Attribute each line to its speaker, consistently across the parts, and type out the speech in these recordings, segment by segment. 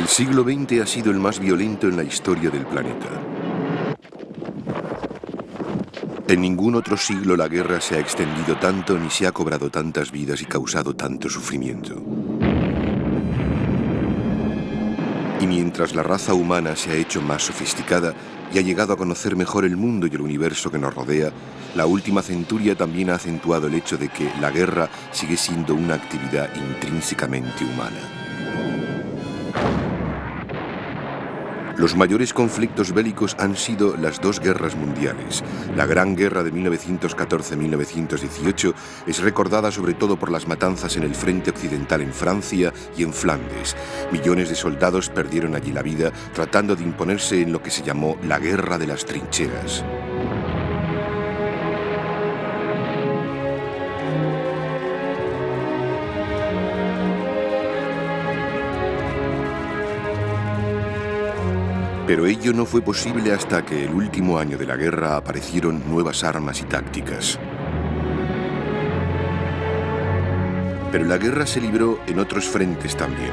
Speaker 1: El siglo XX ha sido el más violento en la historia del planeta. En ningún otro siglo la guerra se ha extendido tanto, ni se ha cobrado tantas vidas y causado tanto sufrimiento. Y mientras la raza humana se ha hecho más sofisticada y ha llegado a conocer mejor el mundo y el universo que nos rodea, la última centuria también ha acentuado el hecho de que la guerra sigue siendo una actividad intrínsecamente humana. Los mayores conflictos bélicos han sido las dos guerras mundiales. La Gran Guerra de 1914-1918 es recordada sobre todo por las matanzas en el frente occidental en Francia y en Flandes. Millones de soldados perdieron allí la vida tratando de imponerse en lo que se llamó la Guerra de las Trincheras. Pero ello no fue posible hasta que el último año de la guerra aparecieron nuevas armas y tácticas. Pero la guerra se libró en otros frentes también.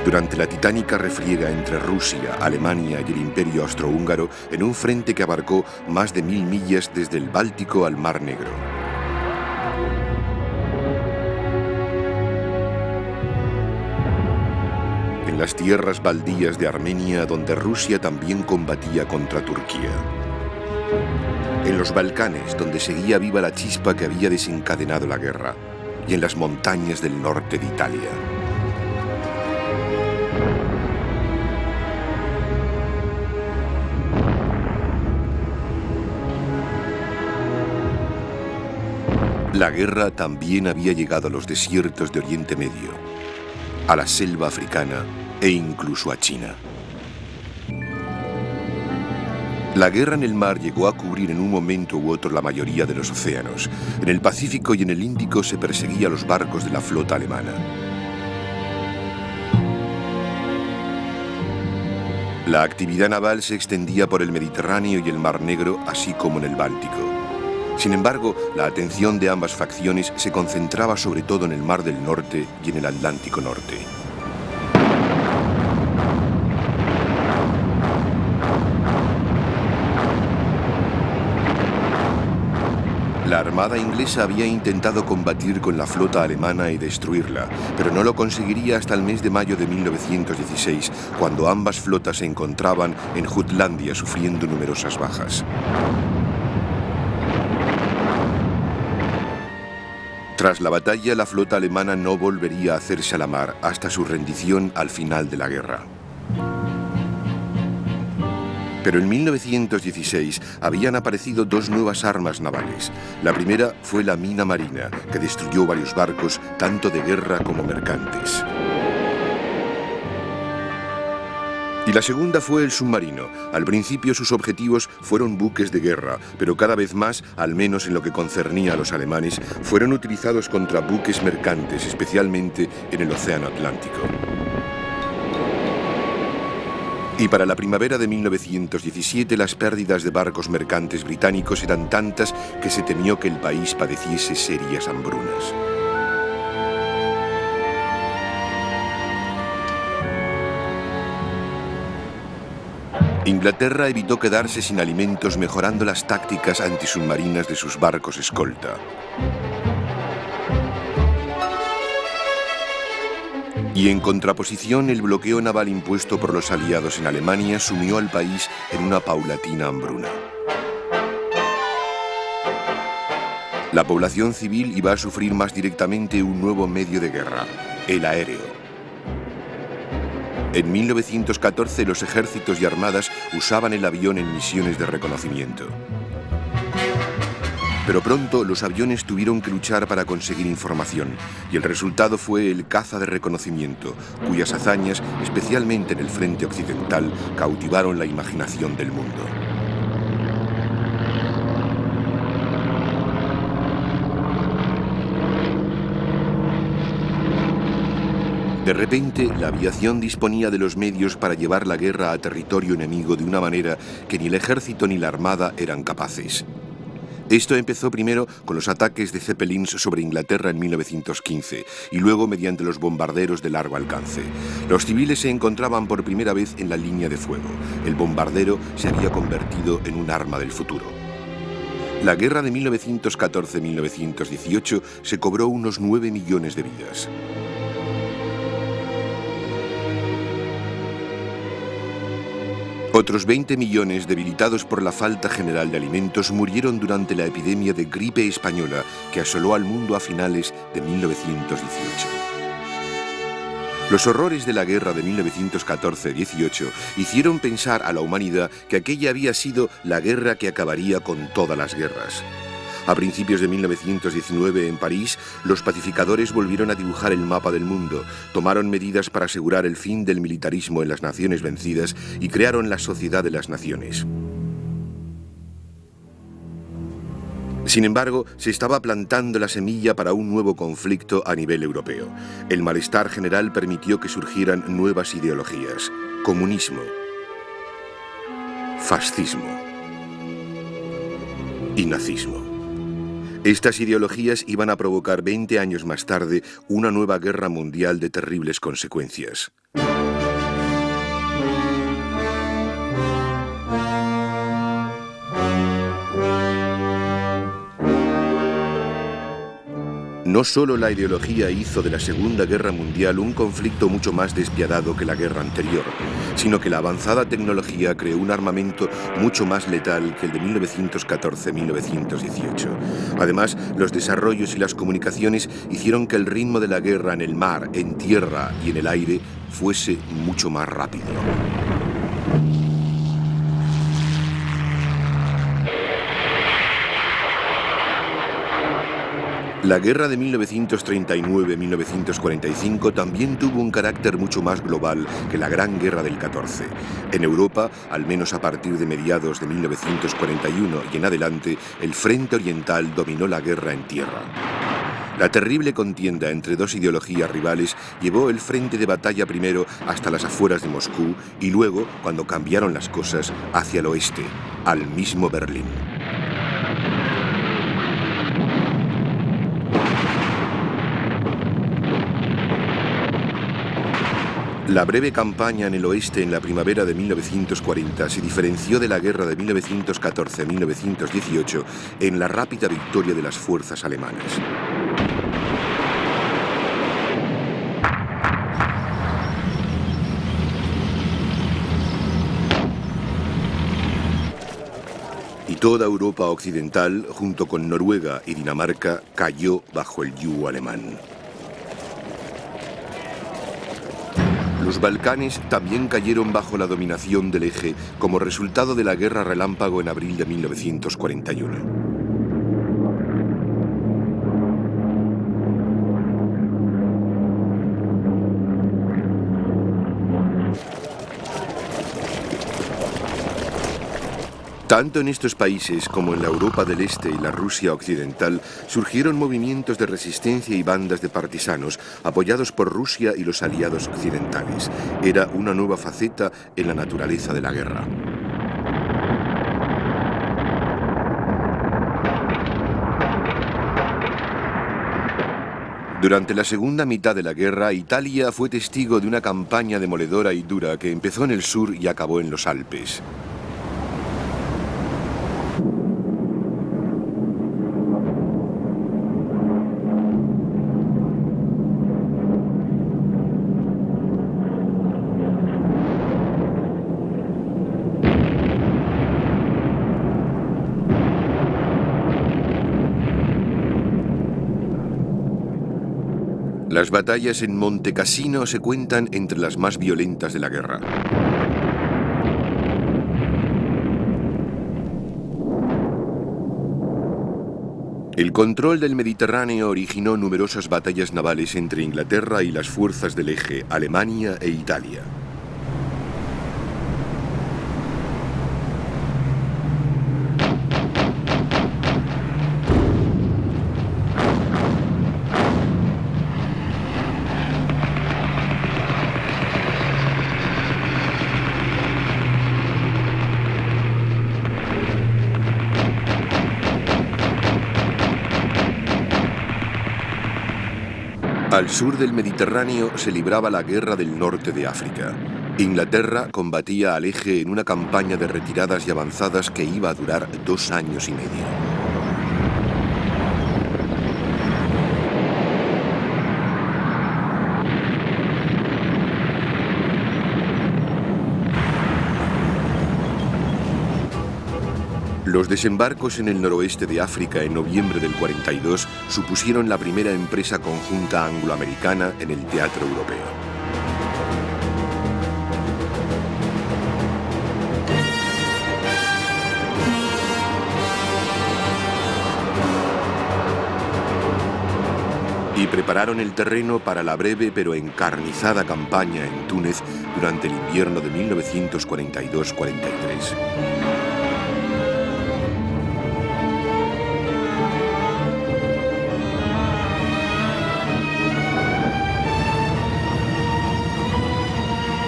Speaker 1: Durante la titánica refriega entre Rusia, Alemania y el Imperio Austrohúngaro, en un frente que abarcó más de 1000 millas desde el Báltico al Mar Negro. En las tierras baldías de Armenia, donde Rusia también combatía contra Turquía. En los Balcanes, donde seguía viva la chispa que había desencadenado la guerra. Y en las montañas del norte de Italia. La guerra también había llegado a los desiertos de Oriente Medio, a la selva africana e incluso a China. La guerra en el mar llegó a cubrir en un momento u otro la mayoría de los océanos. En el Pacífico y en el Índico se perseguía a los barcos de la flota alemana. La actividad naval se extendía por el Mediterráneo y el Mar Negro, así como en el Báltico. Sin embargo, la atención de ambas facciones se concentraba sobre todo en el Mar del Norte y en el Atlántico Norte. La armada inglesa había intentado combatir con la flota alemana y destruirla, pero no lo conseguiría hasta el mes de mayo de 1916, cuando ambas flotas se encontraban en Jutlandia sufriendo numerosas bajas. Tras la batalla, la flota alemana no volvería a hacerse a la mar hasta su rendición al final de la guerra. Pero en 1916 habían aparecido dos nuevas armas navales. La primera fue la mina marina, que destruyó varios barcos, tanto de guerra como mercantes. Y la segunda fue el submarino. Al principio sus objetivos fueron buques de guerra, pero cada vez más, al menos en lo que concernía a los alemanes, fueron utilizados contra buques mercantes, especialmente en el Océano Atlántico. Y para la primavera de 1917 las pérdidas de barcos mercantes británicos eran tantas que se temió que el país padeciese serias hambrunas. Inglaterra evitó quedarse sin alimentos mejorando las tácticas antisubmarinas de sus barcos escolta. Y en contraposición, el bloqueo naval impuesto por los aliados en Alemania sumió al país en una paulatina hambruna. La población civil iba a sufrir más directamente un nuevo medio de guerra, el aéreo. En 1914 los ejércitos y armadas usaban el avión en misiones de reconocimiento. Pero pronto los aviones tuvieron que luchar para conseguir información, y el resultado fue el caza de reconocimiento, cuyas hazañas, especialmente en el frente occidental, cautivaron la imaginación del mundo. De repente, la aviación disponía de los medios para llevar la guerra a territorio enemigo de una manera que ni el ejército ni la armada eran capaces. Esto empezó primero con los ataques de Zeppelins sobre Inglaterra en 1915 y luego mediante los bombarderos de largo alcance. Los civiles se encontraban por primera vez en la línea de fuego. El bombardero se había convertido en un arma del futuro. La guerra de 1914-1918 se cobró unos 9 millones de vidas. Otros 20 millones, debilitados por la falta general de alimentos, murieron durante la epidemia de gripe española que asoló al mundo a finales de 1918. Los horrores de la guerra de 1914-18 hicieron pensar a la humanidad que aquella había sido la guerra que acabaría con todas las guerras. A principios de 1919, en París, los pacificadores volvieron a dibujar el mapa del mundo, tomaron medidas para asegurar el fin del militarismo en las naciones vencidas y crearon la Sociedad de las Naciones. Sin embargo, se estaba plantando la semilla para un nuevo conflicto a nivel europeo. El malestar general permitió que surgieran nuevas ideologías: comunismo, fascismo y nazismo. Estas ideologías iban a provocar 20 años más tarde una nueva guerra mundial de terribles consecuencias. No solo la ideología hizo de la Segunda Guerra Mundial un conflicto mucho más despiadado que la guerra anterior, sino que la avanzada tecnología creó un armamento mucho más letal que el de 1914-1918. Además, los desarrollos y las comunicaciones hicieron que el ritmo de la guerra en el mar, en tierra y en el aire fuese mucho más rápido. La guerra de 1939-1945 también tuvo un carácter mucho más global que la Gran Guerra del 14. En Europa, al menos a partir de mediados de 1941 y en adelante, el frente oriental dominó la guerra en tierra. La terrible contienda entre dos ideologías rivales llevó el frente de batalla primero hasta las afueras de Moscú y luego, cuando cambiaron las cosas, hacia el oeste, al mismo Berlín. La breve campaña en el oeste en la primavera de 1940 se diferenció de la guerra de 1914-1918 en la rápida victoria de las fuerzas alemanas. Y toda Europa occidental, junto con Noruega y Dinamarca, cayó bajo el yugo alemán. Los Balcanes también cayeron bajo la dominación del Eje como resultado de la Guerra Relámpago en abril de 1941. Tanto en estos países como en la Europa del Este y la Rusia occidental surgieron movimientos de resistencia y bandas de partisanos apoyados por Rusia y los aliados occidentales. Era una nueva faceta en la naturaleza de la guerra. Durante la segunda mitad de la guerra, Italia fue testigo de una campaña demoledora y dura que empezó en el sur y acabó en los Alpes. Las batallas en Monte Cassino se cuentan entre las más violentas de la guerra. El control del Mediterráneo originó numerosas batallas navales entre Inglaterra y las fuerzas del eje, Alemania e Italia. Al sur del Mediterráneo se libraba la Guerra del Norte de África. Inglaterra combatía al eje en una campaña de retiradas y avanzadas que iba a durar 2 años y medio. Los desembarcos en el noroeste de África en noviembre del 42 supusieron la primera empresa conjunta angloamericana en el teatro europeo. Y prepararon el terreno para la breve pero encarnizada campaña en Túnez durante el invierno de 1942-43.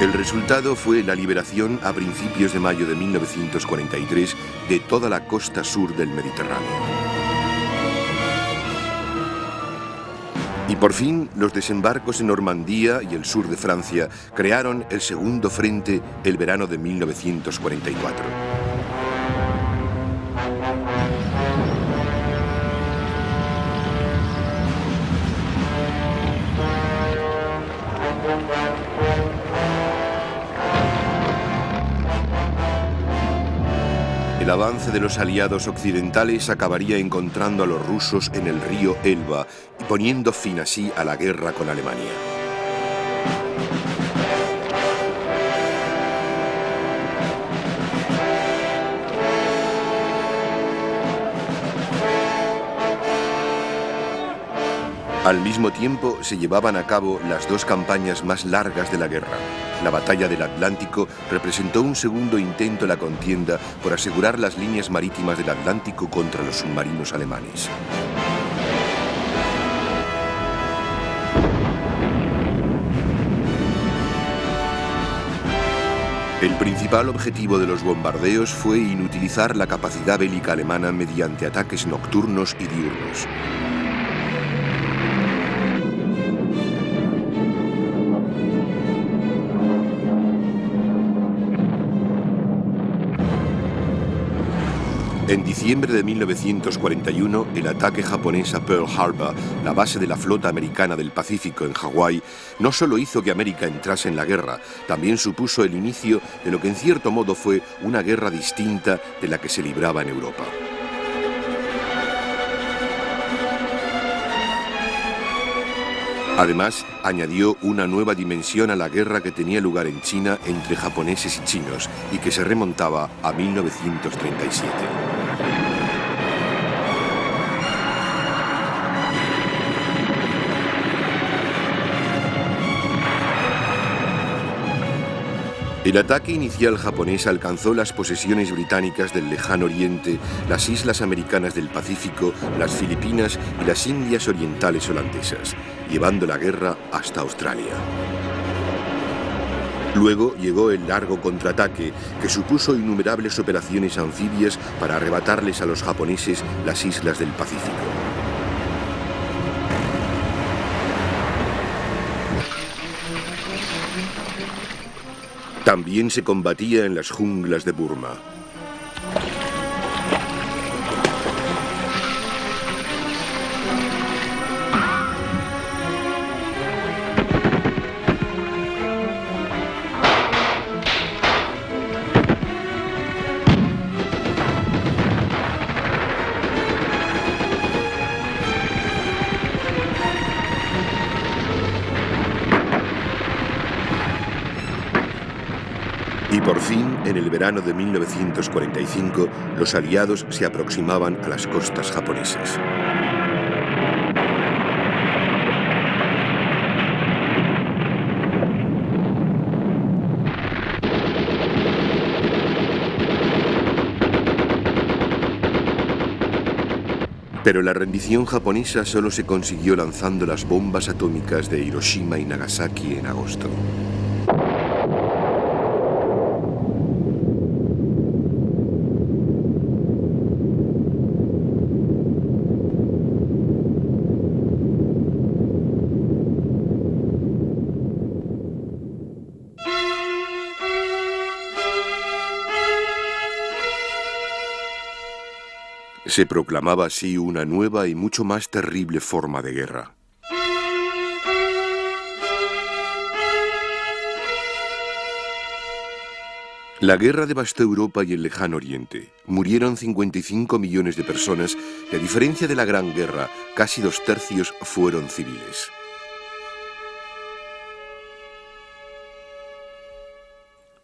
Speaker 1: El resultado fue la liberación a principios de mayo de 1943 de toda la costa sur del Mediterráneo. Y por fin, los desembarcos en Normandía y el sur de Francia crearon el segundo frente el verano de 1944. El avance de los aliados occidentales acabaría encontrando a los rusos en el río Elba y poniendo fin así a la guerra con Alemania. Al mismo tiempo se llevaban a cabo las 2 campañas más largas de la guerra. La batalla del Atlántico representó un segundo intento en la contienda por asegurar las líneas marítimas del Atlántico contra los submarinos alemanes. El principal objetivo de los bombardeos fue inutilizar la capacidad bélica alemana mediante ataques nocturnos y diurnos. En diciembre de 1941, el ataque japonés a Pearl Harbor, la base de la flota americana del Pacífico en Hawái, no solo hizo que América entrase en la guerra, también supuso el inicio de lo que en cierto modo fue una guerra distinta de la que se libraba en Europa. Además, añadió una nueva dimensión a la guerra que tenía lugar en China entre japoneses y chinos y que se remontaba a 1937. El ataque inicial japonés alcanzó las posesiones británicas del Lejano Oriente, las islas americanas del Pacífico, las Filipinas y las Indias Orientales holandesas, llevando la guerra hasta Australia. Luego llegó el largo contraataque, que supuso innumerables operaciones anfibias para arrebatarles a los japoneses las islas del Pacífico. También se combatía en las junglas de Burma. Y por fin, en el verano de 1945, los aliados se aproximaban a las costas japonesas. Pero la rendición japonesa solo se consiguió lanzando las bombas atómicas de Hiroshima y Nagasaki en agosto. Se proclamaba así una nueva y mucho más terrible forma de guerra. La guerra devastó Europa y el lejano Oriente. Murieron 55 millones de personas y, a diferencia de la Gran Guerra, casi 2/3 fueron civiles.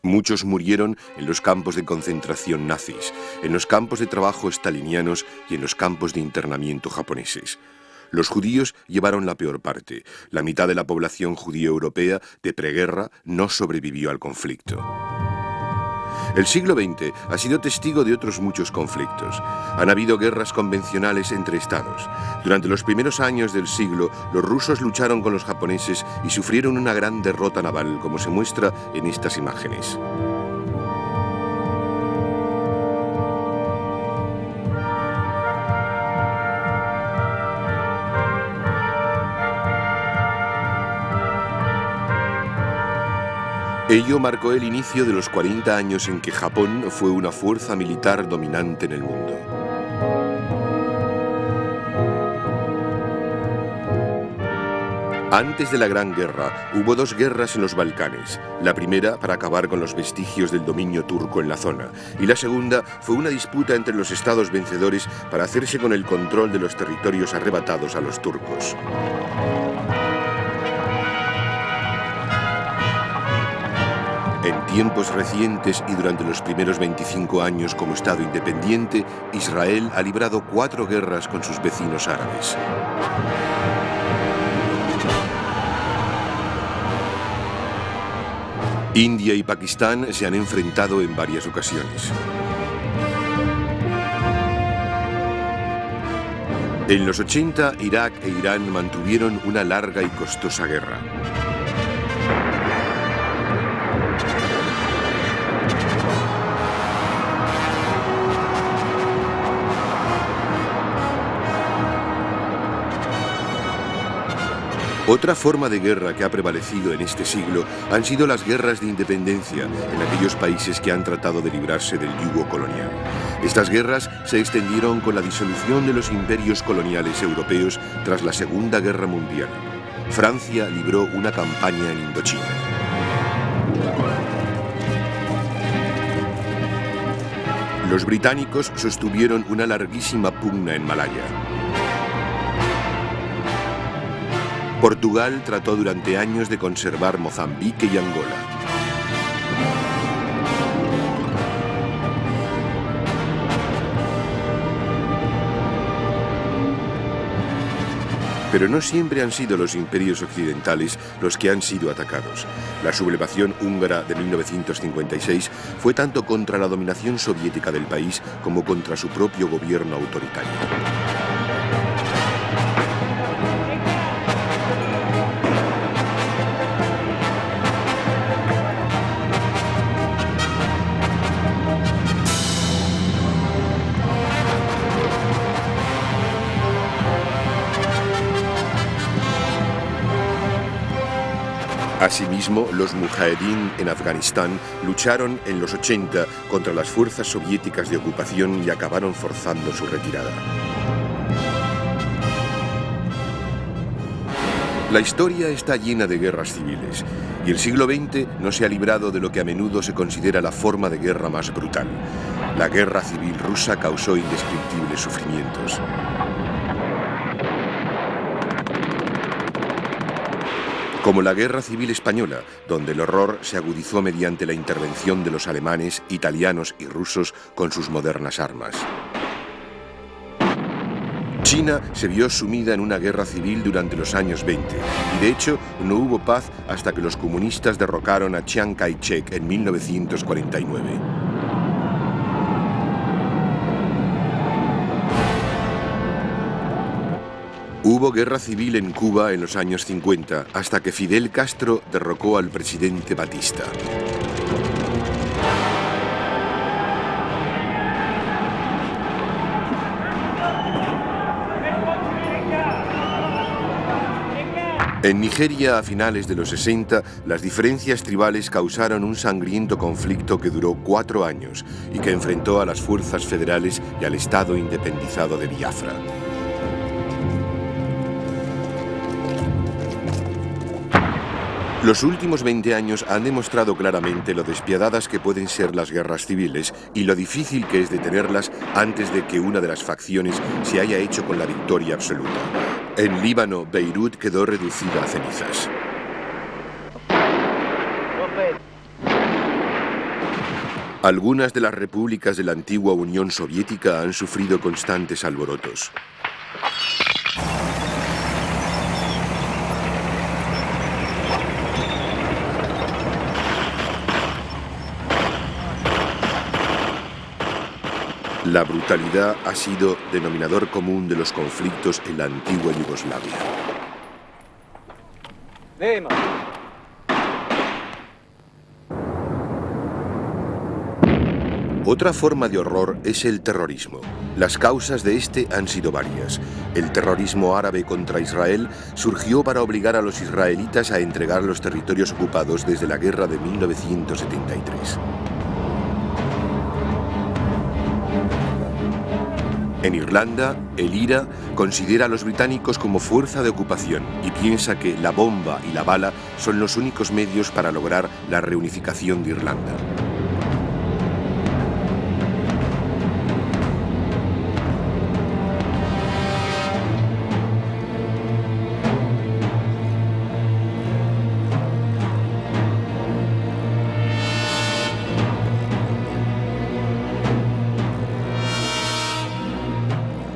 Speaker 1: Muchos murieron en los campos de concentración nazis, en los campos de trabajo stalinianos y en los campos de internamiento japoneses. Los judíos llevaron la peor parte. La mitad de la población judía europea de preguerra no sobrevivió al conflicto. El siglo XX ha sido testigo de otros muchos conflictos. Han habido guerras convencionales entre estados. Durante los primeros años del siglo, los rusos lucharon con los japoneses y sufrieron una gran derrota naval, como se muestra en estas imágenes. Ello marcó el inicio de los 40 años en que Japón fue una fuerza militar dominante en el mundo. Antes de la Gran Guerra, hubo 2 guerras en los Balcanes. La primera para acabar con los vestigios del dominio turco en la zona, y la segunda fue una disputa entre los estados vencedores para hacerse con el control de los territorios arrebatados a los turcos. En tiempos recientes y durante los primeros 25 años como Estado independiente, Israel ha librado 4 guerras con sus vecinos árabes. India y Pakistán se han enfrentado en varias ocasiones. En los 80, Irak e Irán mantuvieron una larga y costosa guerra. Otra forma de guerra que ha prevalecido en este siglo han sido las guerras de independencia en aquellos países que han tratado de librarse del yugo colonial. Estas guerras se extendieron con la disolución de los imperios coloniales europeos tras la Segunda Guerra Mundial. Francia libró una campaña en Indochina. Los británicos sostuvieron una larguísima pugna en Malaya. Portugal trató durante años de conservar Mozambique y Angola. Pero no siempre han sido los imperios occidentales los que han sido atacados. La sublevación húngara de 1956 fue tanto contra la dominación soviética del país como contra su propio gobierno autoritario. Asimismo, los mujahedín en Afganistán lucharon en los 80 contra las fuerzas soviéticas de ocupación y acabaron forzando su retirada. La historia está llena de guerras civiles, y el siglo XX no se ha librado de lo que a menudo se considera la forma de guerra más brutal. La guerra civil rusa causó indescriptibles sufrimientos. Como la Guerra Civil Española, donde el horror se agudizó mediante la intervención de los alemanes, italianos y rusos con sus modernas armas. China se vio sumida en una guerra civil durante los años 20, y de hecho no hubo paz hasta que los comunistas derrocaron a Chiang Kai-shek en 1949. Hubo guerra civil en Cuba en los años 50, hasta que Fidel Castro derrocó al presidente Batista. En Nigeria, a finales de los 60, las diferencias tribales causaron un sangriento conflicto que duró 4 años y que enfrentó a las fuerzas federales y al Estado independizado de Biafra. Los últimos 20 años han demostrado claramente lo despiadadas que pueden ser las guerras civiles y lo difícil que es detenerlas antes de que una de las facciones se haya hecho con la victoria absoluta. En Líbano, Beirut quedó reducida a cenizas. Algunas de las repúblicas de la antigua Unión Soviética han sufrido constantes alborotos. La brutalidad ha sido denominador común de los conflictos en la antigua Yugoslavia. Otra forma de horror es el terrorismo. Las causas de este han sido varias. El terrorismo árabe contra Israel surgió para obligar a los israelitas a entregar los territorios ocupados desde la guerra de 1973. En Irlanda, el IRA considera a los británicos como fuerza de ocupación y piensa que la bomba y la bala son los únicos medios para lograr la reunificación de Irlanda.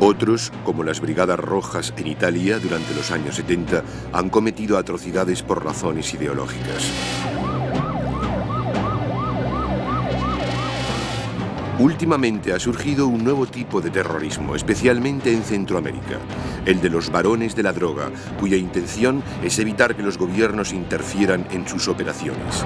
Speaker 1: Otros, como las Brigadas Rojas en Italia durante los años 70, han cometido atrocidades por razones ideológicas. Últimamente ha surgido un nuevo tipo de terrorismo, especialmente en Centroamérica, el de los barones de la droga, cuya intención es evitar que los gobiernos interfieran en sus operaciones.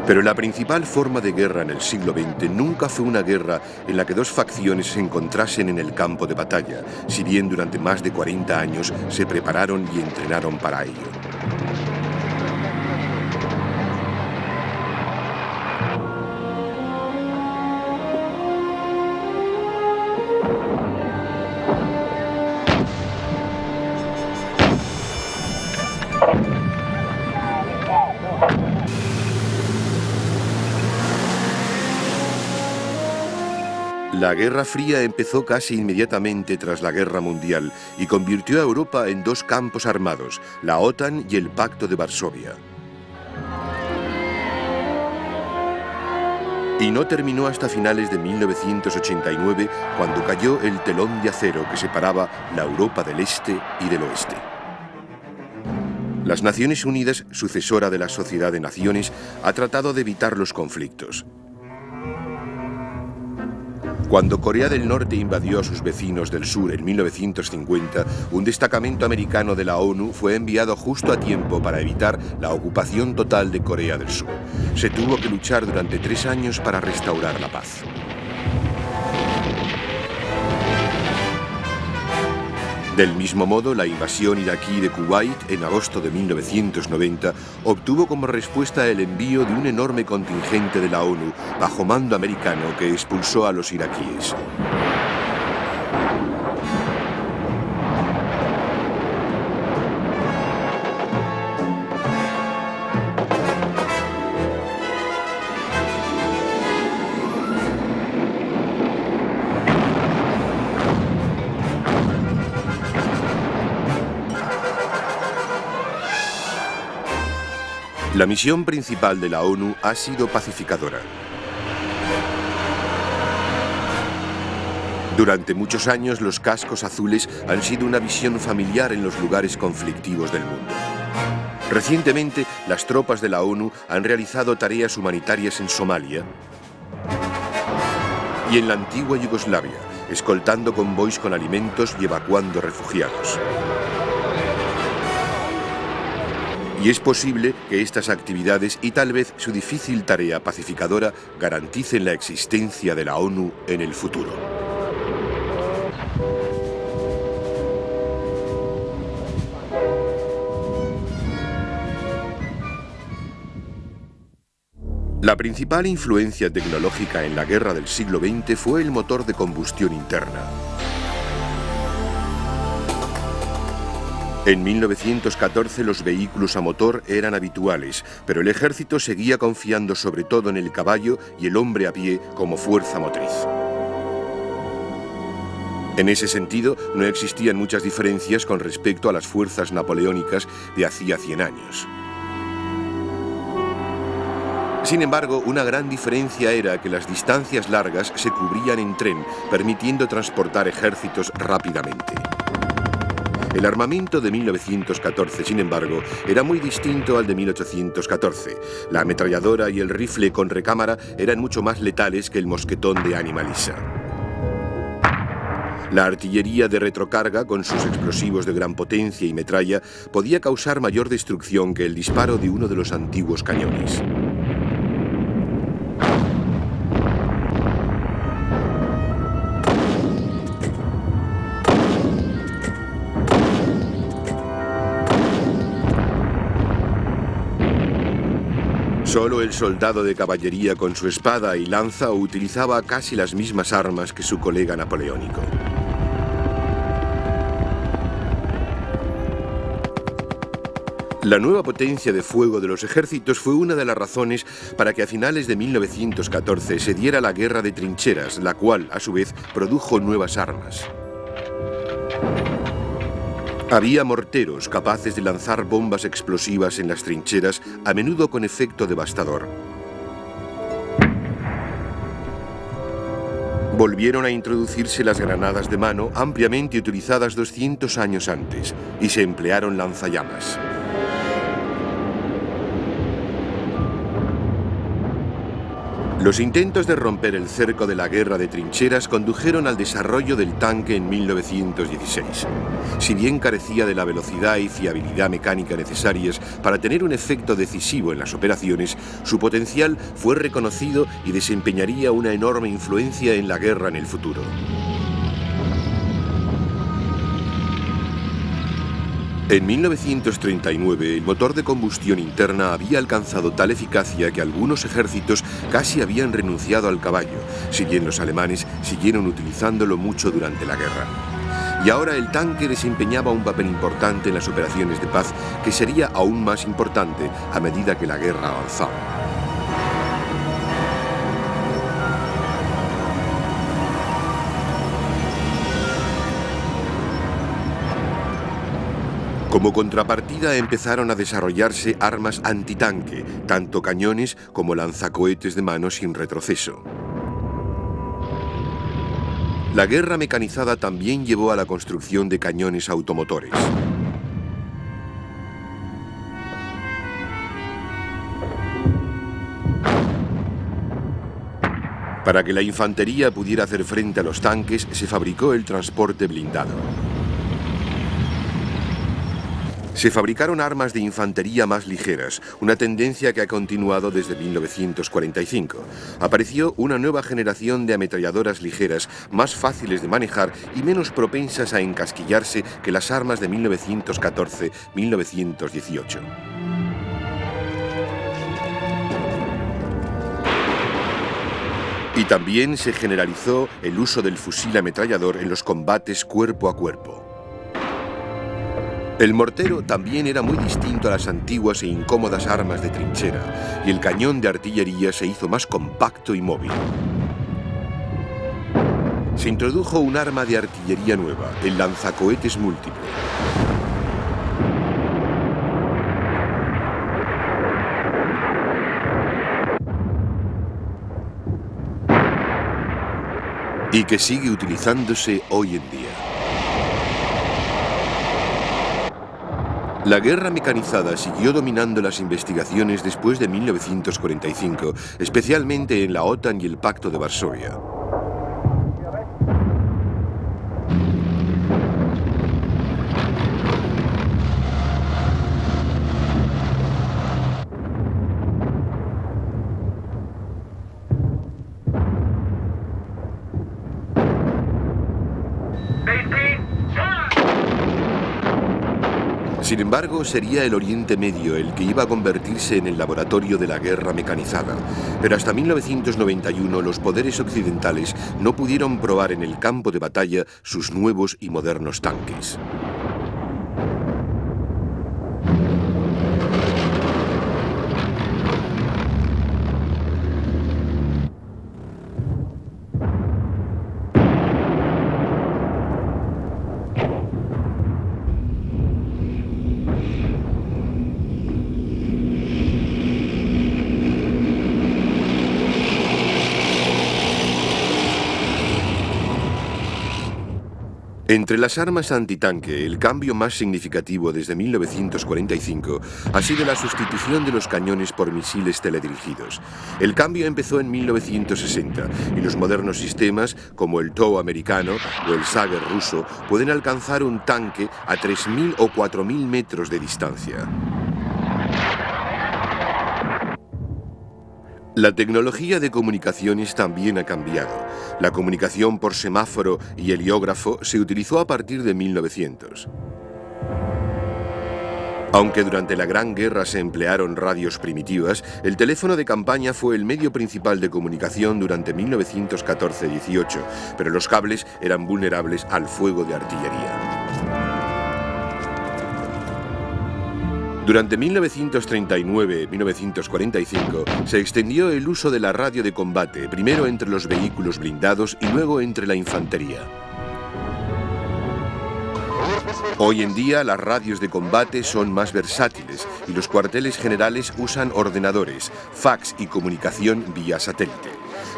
Speaker 1: Pero la principal forma de guerra en el siglo XX nunca fue una guerra en la que dos facciones se encontrasen en el campo de batalla, si bien durante más de 40 años se prepararon y entrenaron para ello. La Guerra Fría empezó casi inmediatamente tras la Guerra Mundial y convirtió a Europa en dos campos armados, la OTAN y el Pacto de Varsovia. Y no terminó hasta finales de 1989, cuando cayó el telón de acero que separaba la Europa del Este y del Oeste. Las Naciones Unidas, sucesora de la Sociedad de Naciones, ha tratado de evitar los conflictos. Cuando Corea del Norte invadió a sus vecinos del sur en 1950, un destacamento americano de la ONU fue enviado justo a tiempo para evitar la ocupación total de Corea del Sur. Se tuvo que luchar durante 3 años para restaurar la paz. Del mismo modo, la invasión iraquí de Kuwait en agosto de 1990 obtuvo como respuesta el envío de un enorme contingente de la ONU bajo mando americano que expulsó a los iraquíes. La misión principal de la ONU ha sido pacificadora. Durante muchos años, los cascos azules han sido una visión familiar en los lugares conflictivos del mundo. Recientemente, las tropas de la ONU han realizado tareas humanitarias en Somalia y en la antigua Yugoslavia, escoltando convoys con alimentos y evacuando refugiados. Y es posible que estas actividades y tal vez su difícil tarea pacificadora garanticen la existencia de la ONU en el futuro. La principal influencia tecnológica en la guerra del siglo XX fue el motor de combustión interna. En 1914 los vehículos a motor eran habituales, pero el ejército seguía confiando sobre todo en el caballo y el hombre a pie como fuerza motriz. En ese sentido, no existían muchas diferencias con respecto a las fuerzas napoleónicas de hacía 100 años. Sin embargo, una gran diferencia era que las distancias largas se cubrían en tren, permitiendo transportar ejércitos rápidamente. El armamento de 1914, sin embargo, era muy distinto al de 1814. La ametralladora y el rifle con recámara eran mucho más letales que el mosquetón de ánima lisa. La artillería de retrocarga, con sus explosivos de gran potencia y metralla, podía causar mayor destrucción que el disparo de uno de los antiguos cañones. Solo el soldado de caballería con su espada y lanza utilizaba casi las mismas armas que su colega napoleónico. La nueva potencia de fuego de los ejércitos fue una de las razones para que a finales de 1914 se diera la guerra de trincheras, la cual, a su vez, produjo nuevas armas. Había morteros capaces de lanzar bombas explosivas en las trincheras, a menudo con efecto devastador. Volvieron a introducirse las granadas de mano, ampliamente utilizadas 200 años antes, y se emplearon lanzallamas. Los intentos de romper el cerco de la guerra de trincheras condujeron al desarrollo del tanque en 1916. Si bien carecía de la velocidad y fiabilidad mecánica necesarias para tener un efecto decisivo en las operaciones, su potencial fue reconocido y desempeñaría una enorme influencia en la guerra en el futuro. En 1939, el motor de combustión interna había alcanzado tal eficacia que algunos ejércitos casi habían renunciado al caballo, si bien los alemanes siguieron utilizándolo mucho durante la guerra. Y ahora el tanque desempeñaba un papel importante en las operaciones de paz, que sería aún más importante a medida que la guerra avanzaba. Como contrapartida empezaron a desarrollarse armas antitanque, tanto cañones como lanzacohetes de mano sin retroceso. La guerra mecanizada también llevó a la construcción de cañones automotores. Para que la infantería pudiera hacer frente a los tanques, se fabricó el transporte blindado. Se fabricaron armas de infantería más ligeras, una tendencia que ha continuado desde 1945. Apareció una nueva generación de ametralladoras ligeras, más fáciles de manejar y menos propensas a encasquillarse que las armas de 1914-1918. Y también se generalizó el uso del fusil ametrallador en los combates cuerpo a cuerpo. El mortero también era muy distinto a las antiguas e incómodas armas de trinchera, y el cañón de artillería se hizo más compacto y móvil. Se introdujo un arma de artillería nueva, el lanzacohetes múltiple. Y que sigue utilizándose hoy en día. La guerra mecanizada siguió dominando las investigaciones después de 1945, especialmente en la OTAN y el Pacto de Varsovia. Sin embargo, sería el Oriente Medio el que iba a convertirse en el laboratorio de la guerra mecanizada. Pero hasta 1991 los poderes occidentales no pudieron probar en el campo de batalla sus nuevos y modernos tanques. Entre las armas antitanque, el cambio más significativo desde 1945 ha sido la sustitución de los cañones por misiles teledirigidos. El cambio empezó en 1960 y los modernos sistemas, como el TOW americano o el Sager ruso, pueden alcanzar un tanque a 3.000 o 4.000 metros de distancia. La tecnología de comunicaciones también ha cambiado. La comunicación por semáforo y heliógrafo se utilizó a partir de 1900. Aunque durante la Gran Guerra se emplearon radios primitivas, el teléfono de campaña fue el medio principal de comunicación durante 1914-18, pero los cables eran vulnerables al fuego de artillería. Durante 1939-1945 se extendió el uso de la radio de combate, primero entre los vehículos blindados y luego entre la infantería. Hoy en día las radios de combate son más versátiles y los cuarteles generales usan ordenadores, fax y comunicación vía satélite.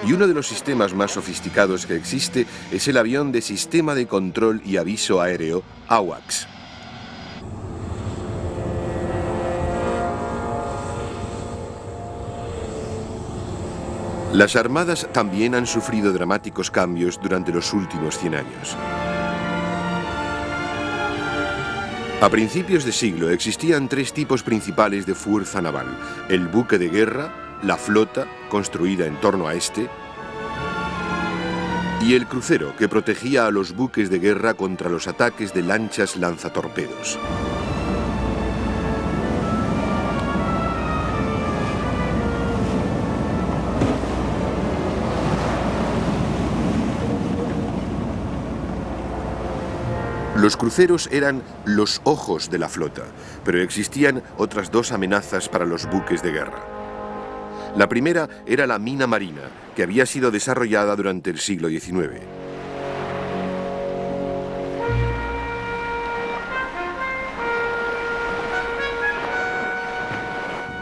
Speaker 1: Y uno de los sistemas más sofisticados que existe es el avión de Sistema de Control y Aviso Aéreo, AWACS. Las armadas también han sufrido dramáticos cambios durante los últimos 100 años. A principios de siglo existían tres tipos principales de fuerza naval: el buque de guerra, la flota, construida en torno a este, y el crucero, que protegía a los buques de guerra contra los ataques de lanchas lanzatorpedos. Los cruceros eran los ojos de la flota, pero existían otras dos amenazas para los buques de guerra. La primera era la mina marina, que había sido desarrollada durante el siglo XIX.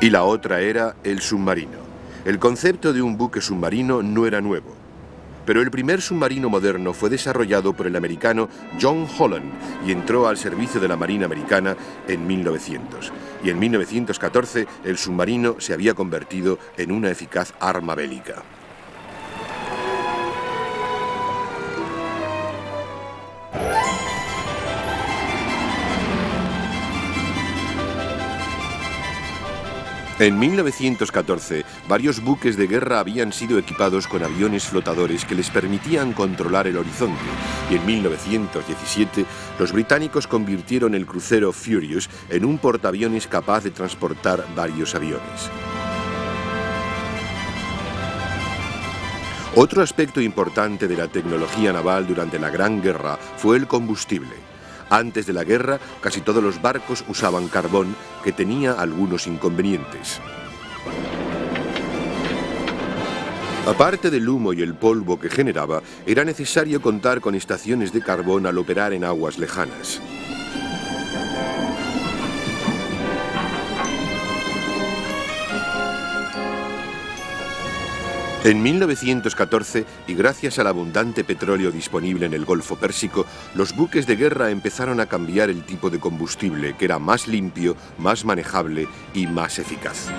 Speaker 1: Y la otra era el submarino. El concepto de un buque submarino no era nuevo, pero el primer submarino moderno fue desarrollado por el americano John Holland y entró al servicio de la Marina Americana en 1900. Y en 1914 el submarino se había convertido en una eficaz arma bélica. En 1914, varios buques de guerra habían sido equipados con aviones flotadores que les permitían controlar el horizonte, y en 1917 los británicos convirtieron el crucero Furious en un portaaviones capaz de transportar varios aviones. Otro aspecto importante de la tecnología naval durante la Gran Guerra fue el combustible. Antes de la guerra, casi todos los barcos usaban carbón, que tenía algunos inconvenientes. Aparte del humo y el polvo que generaba, era necesario contar con estaciones de carbón al operar en aguas lejanas. En 1914, y gracias al abundante petróleo disponible en el Golfo Pérsico, los buques de guerra empezaron a cambiar el tipo de combustible, que era más limpio, más manejable y más eficaz.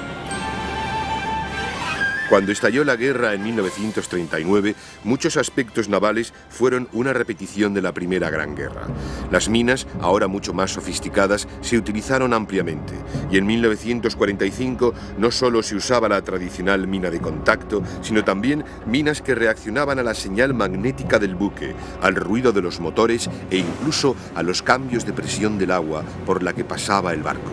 Speaker 1: Cuando estalló la guerra en 1939, muchos aspectos navales fueron una repetición de la Primera Gran Guerra. Las minas, ahora mucho más sofisticadas, se utilizaron ampliamente, y en 1945 no solo se usaba la tradicional mina de contacto, sino también minas que reaccionaban a la señal magnética del buque, al ruido de los motores e incluso a los cambios de presión del agua por la que pasaba el barco.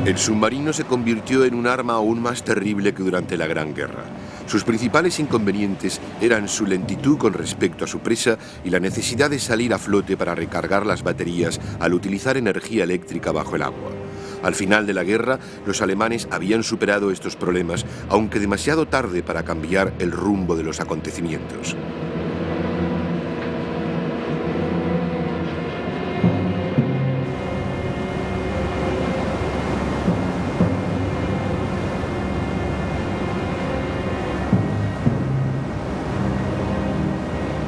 Speaker 1: El submarino se convirtió en un arma aún más terrible que durante la Gran Guerra. Sus principales inconvenientes eran su lentitud con respecto a su presa y la necesidad de salir a flote para recargar las baterías al utilizar energía eléctrica bajo el agua. Al final de la guerra, los alemanes habían superado estos problemas, aunque demasiado tarde para cambiar el rumbo de los acontecimientos.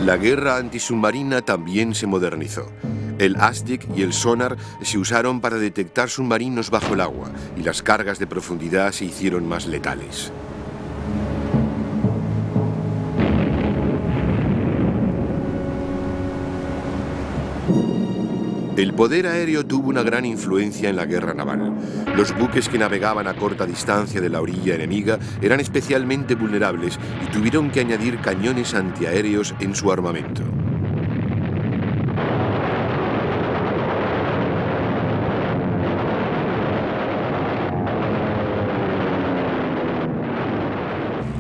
Speaker 1: La guerra antisubmarina también se modernizó. El ASDIC y el sonar se usaron para detectar submarinos bajo el agua y las cargas de profundidad se hicieron más letales. El poder aéreo tuvo una gran influencia en la guerra naval. Los buques que navegaban a corta distancia de la orilla enemiga eran especialmente vulnerables y tuvieron que añadir cañones antiaéreos en su armamento.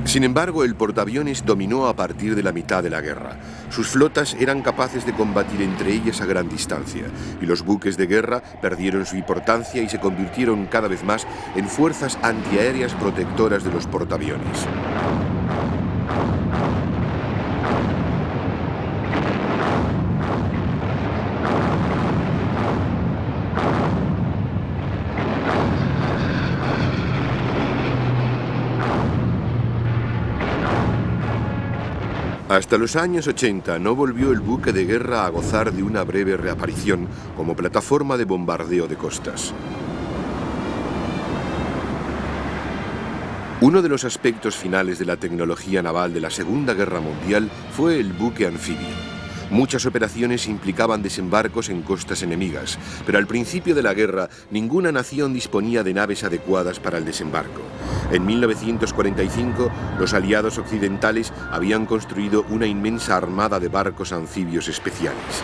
Speaker 1: Sin embargo, el portaaviones dominó a partir de la mitad de la guerra. Sus flotas eran capaces de combatir entre ellas a gran distancia, y los buques de guerra perdieron su importancia y se convirtieron cada vez más en fuerzas antiaéreas protectoras de los portaaviones. Hasta los años 80 no volvió el buque de guerra a gozar de una breve reaparición como plataforma de bombardeo de costas. Uno de los aspectos finales de la tecnología naval de la Segunda Guerra Mundial fue el buque anfibio. Muchas operaciones implicaban desembarcos en costas enemigas, pero al principio de la guerra ninguna nación disponía de naves adecuadas para el desembarco. En 1945, los aliados occidentales habían construido una inmensa armada de barcos anfibios especiales.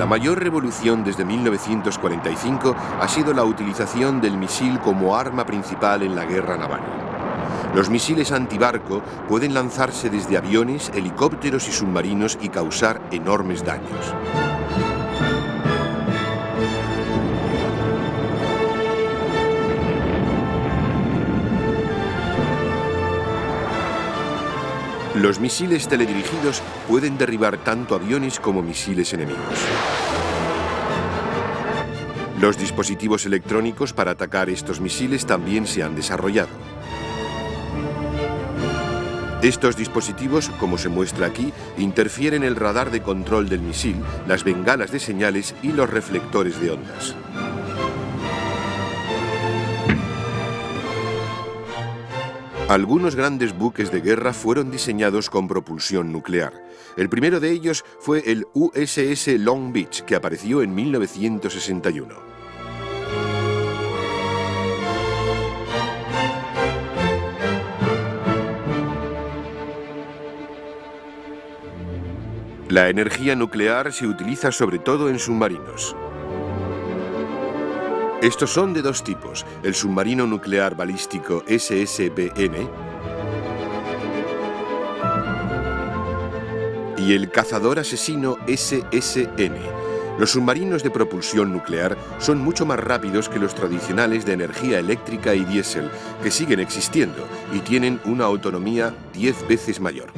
Speaker 1: La mayor revolución desde 1945 ha sido la utilización del misil como arma principal en la guerra naval. Los misiles antibarco pueden lanzarse desde aviones, helicópteros y submarinos y causar enormes daños. Los misiles teledirigidos pueden derribar tanto aviones como misiles enemigos. Los dispositivos electrónicos para atacar estos misiles también se han desarrollado. Estos dispositivos, como se muestra aquí, interfieren el radar de control del misil, las bengalas de señales y los reflectores de ondas. Algunos grandes buques de guerra fueron diseñados con propulsión nuclear. El primero de ellos fue el USS Long Beach, que apareció en 1961. La energía nuclear se utiliza sobre todo en submarinos. Estos son de dos tipos, el submarino nuclear balístico SSBN y el cazador asesino SSN. Los submarinos de propulsión nuclear son mucho más rápidos que los tradicionales de energía eléctrica y diésel, que siguen existiendo y tienen una autonomía 10 veces mayor.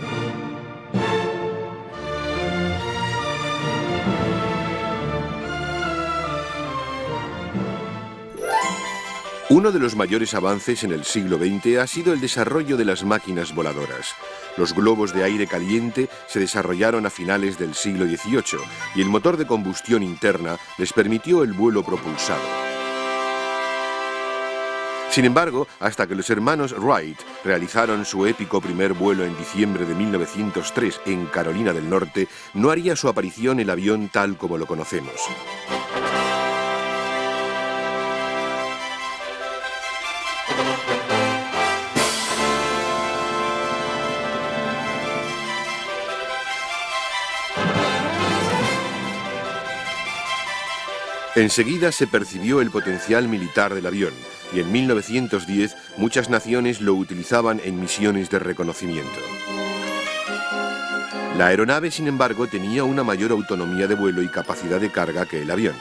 Speaker 1: Uno de los mayores avances en el siglo XX ha sido el desarrollo de las máquinas voladoras. Los globos de aire caliente se desarrollaron a finales del siglo XVIII y el motor de combustión interna les permitió el vuelo propulsado. Sin embargo, hasta que los hermanos Wright realizaron su épico primer vuelo en diciembre de 1903 en Carolina del Norte, no haría su aparición el avión tal como lo conocemos. Enseguida se percibió el potencial militar del avión y en 1910 muchas naciones lo utilizaban en misiones de reconocimiento. La aeronave, sin embargo, tenía una mayor autonomía de vuelo y capacidad de carga que el avión.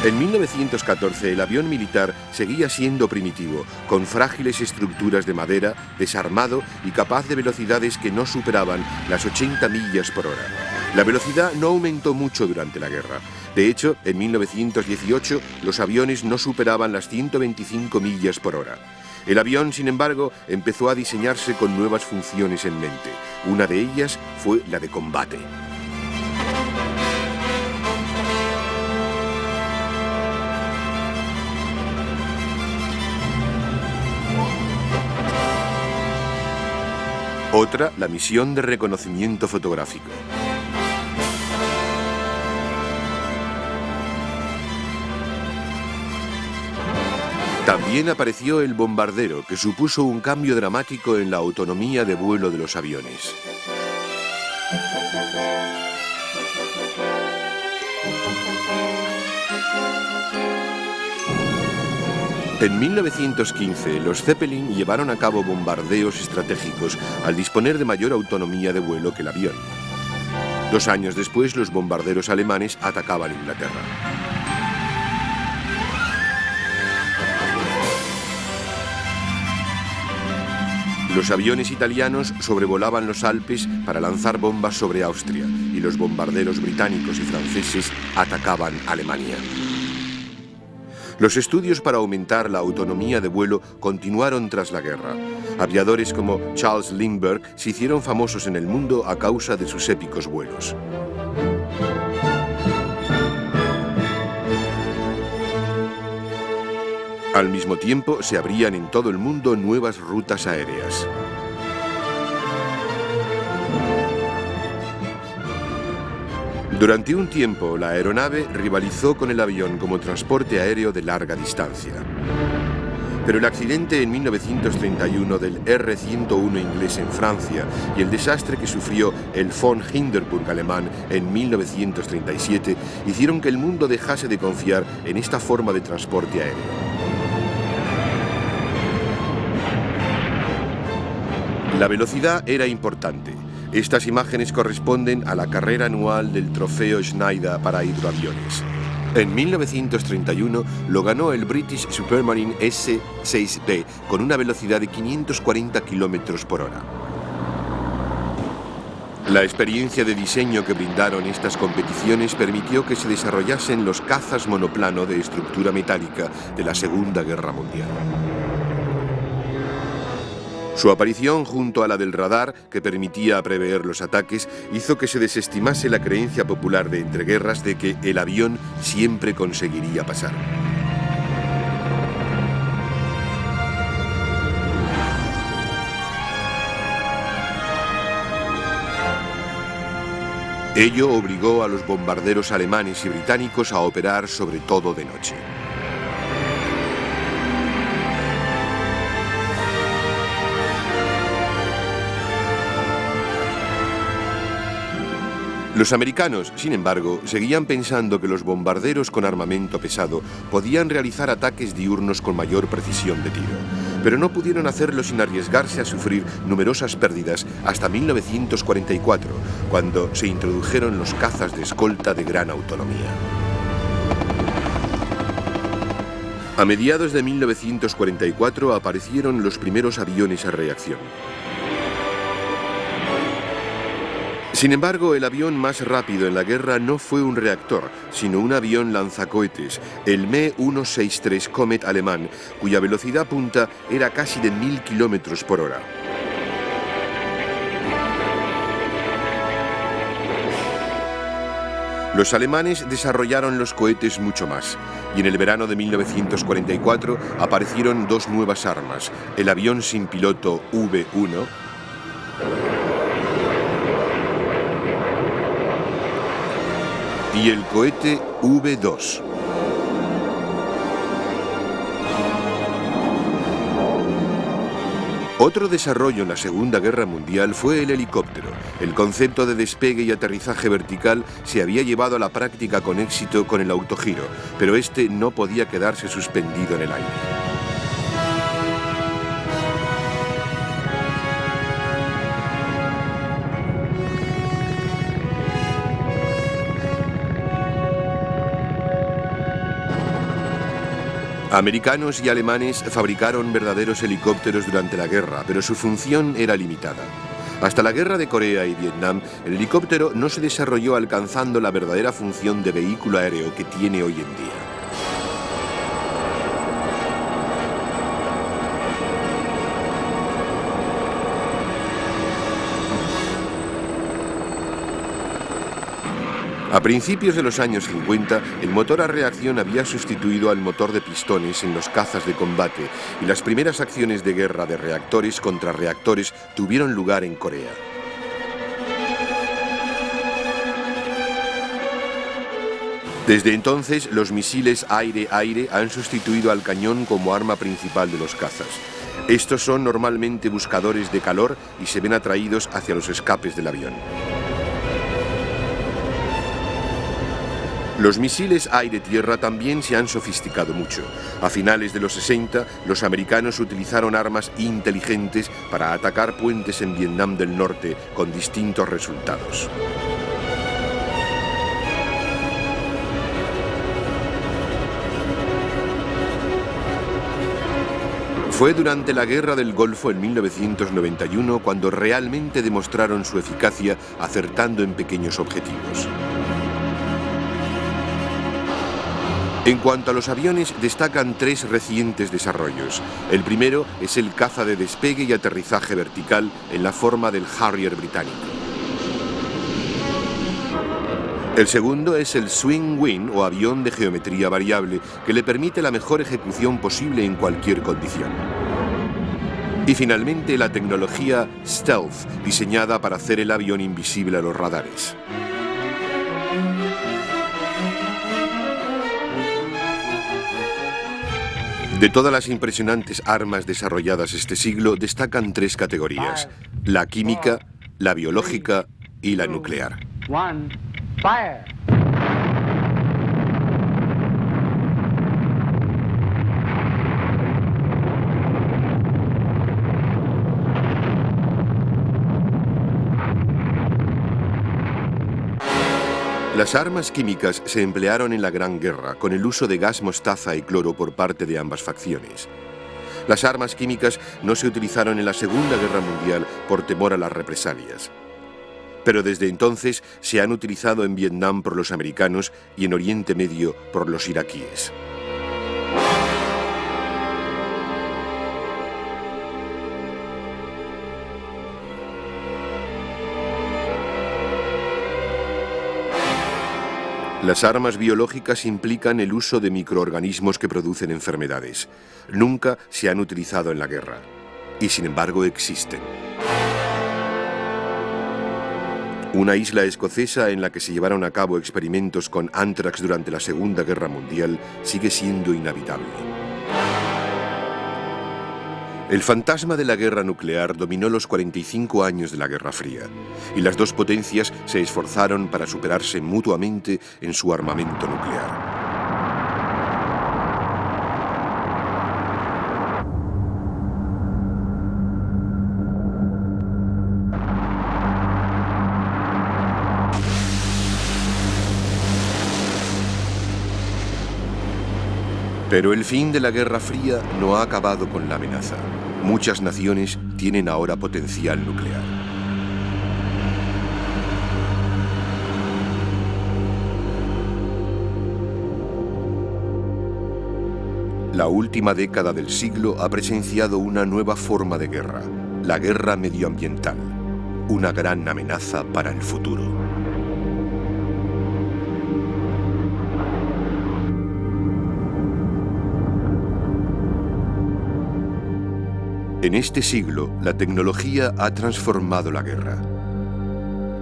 Speaker 1: En 1914 el avión militar seguía siendo primitivo, con frágiles estructuras de madera, desarmado y capaz de velocidades que no superaban las 80 millas por hora. La velocidad no aumentó mucho durante la guerra. De hecho, en 1918 los aviones no superaban las 125 millas por hora. El avión, sin embargo, empezó a diseñarse con nuevas funciones en mente. Una de ellas fue la de combate. Otra, la misión de reconocimiento fotográfico. También apareció el bombardero, que supuso un cambio dramático en la autonomía de vuelo de los aviones. En 1915, los Zeppelin llevaron a cabo bombardeos estratégicos al disponer de mayor autonomía de vuelo que el avión. 2 años después, los bombarderos alemanes atacaban Inglaterra. Los aviones italianos sobrevolaban los Alpes para lanzar bombas sobre Austria y los bombarderos británicos y franceses atacaban Alemania. Los estudios para aumentar la autonomía de vuelo continuaron tras la guerra. Aviadores como Charles Lindbergh se hicieron famosos en el mundo a causa de sus épicos vuelos. Al mismo tiempo, se abrían en todo el mundo nuevas rutas aéreas. Durante un tiempo, la aeronave rivalizó con el avión como transporte aéreo de larga distancia. Pero el accidente en 1931 del R-101 inglés en Francia y el desastre que sufrió el von Hindenburg alemán en 1937 hicieron que el mundo dejase de confiar en esta forma de transporte aéreo. La velocidad era importante. Estas imágenes corresponden a la carrera anual del trofeo Schneider para hidroaviones. En 1931 lo ganó el British Supermarine S-6B con una velocidad de 540 km por hora. La experiencia de diseño que brindaron estas competiciones permitió que se desarrollasen los cazas monoplano de estructura metálica de la Segunda Guerra Mundial. Su aparición junto a la del radar, que permitía prever los ataques, hizo que se desestimase la creencia popular de entreguerras de que el avión siempre conseguiría pasar. Ello obligó a los bombarderos alemanes y británicos a operar sobre todo de noche. Los americanos, sin embargo, seguían pensando que los bombarderos con armamento pesado podían realizar ataques diurnos con mayor precisión de tiro. pero no pudieron hacerlo sin arriesgarse a sufrir numerosas pérdidas hasta 1944, cuando se introdujeron los cazas de escolta de gran autonomía. A mediados de 1944 aparecieron los primeros aviones a reacción. Sin embargo, el avión más rápido en la guerra no fue un reactor, sino un avión lanzacohetes, el Me-163 Comet alemán, cuya velocidad punta era casi de 1000 kilómetros por hora. Los alemanes desarrollaron los cohetes mucho más, y en el verano de 1944 aparecieron dos nuevas armas, el avión sin piloto V-1 y el cohete V-2. Otro desarrollo en la Segunda Guerra Mundial fue el helicóptero. El concepto de despegue y aterrizaje vertical se había llevado a la práctica con éxito con el autogiro, pero este no podía quedarse suspendido en el aire. Americanos y alemanes fabricaron verdaderos helicópteros durante la guerra, pero su función era limitada. Hasta la guerra de Corea y Vietnam, el helicóptero no se desarrolló alcanzando la verdadera función de vehículo aéreo que tiene hoy en día. A principios de los años 50, el motor a reacción había sustituido al motor de pistones en los cazas de combate y las primeras acciones de guerra de reactores contra reactores tuvieron lugar en Corea. Desde entonces, los misiles aire-aire han sustituido al cañón como arma principal de los cazas. Estos son normalmente buscadores de calor y se ven atraídos hacia los escapes del avión. Los misiles aire-tierra también se han sofisticado mucho. A finales de los 60, los americanos utilizaron armas inteligentes para atacar puentes en Vietnam del Norte con distintos resultados. Fue durante la Guerra del Golfo en 1991 cuando realmente demostraron su eficacia acertando en pequeños objetivos. En cuanto a los aviones, destacan tres recientes desarrollos. El primero es el caza de despegue y aterrizaje vertical en la forma del Harrier británico. El segundo es el Swing Wing o avión de geometría variable, que le permite la mejor ejecución posible en cualquier condición. Y finalmente la tecnología Stealth, diseñada para hacer el avión invisible a los radares. De todas las impresionantes armas desarrolladas este siglo, destacan tres categorías: la química, la biológica y la nuclear. Las armas químicas se emplearon en la Gran Guerra, con el uso de gas mostaza y cloro por parte de ambas facciones. Las armas químicas no se utilizaron en la Segunda Guerra Mundial por temor a las represalias. Pero desde entonces se han utilizado en Vietnam por los americanos y en Oriente Medio por los iraquíes. Las armas biológicas implican el uso de microorganismos que producen enfermedades. Nunca se han utilizado en la guerra, y sin embargo existen. Una isla escocesa en la que se llevaron a cabo experimentos con anthrax durante la Segunda Guerra Mundial sigue siendo inhabitable. El fantasma de la guerra nuclear dominó los 45 años de la Guerra Fría, y las dos potencias se esforzaron para superarse mutuamente en su armamento nuclear. Pero el fin de la Guerra Fría no ha acabado con la amenaza. Muchas naciones tienen ahora potencial nuclear. La última década del siglo ha presenciado una nueva forma de guerra, la guerra medioambiental, una gran amenaza para el futuro. En este siglo, la tecnología ha transformado la guerra.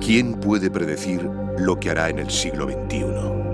Speaker 1: ¿Quién puede predecir lo que hará en el siglo XXI?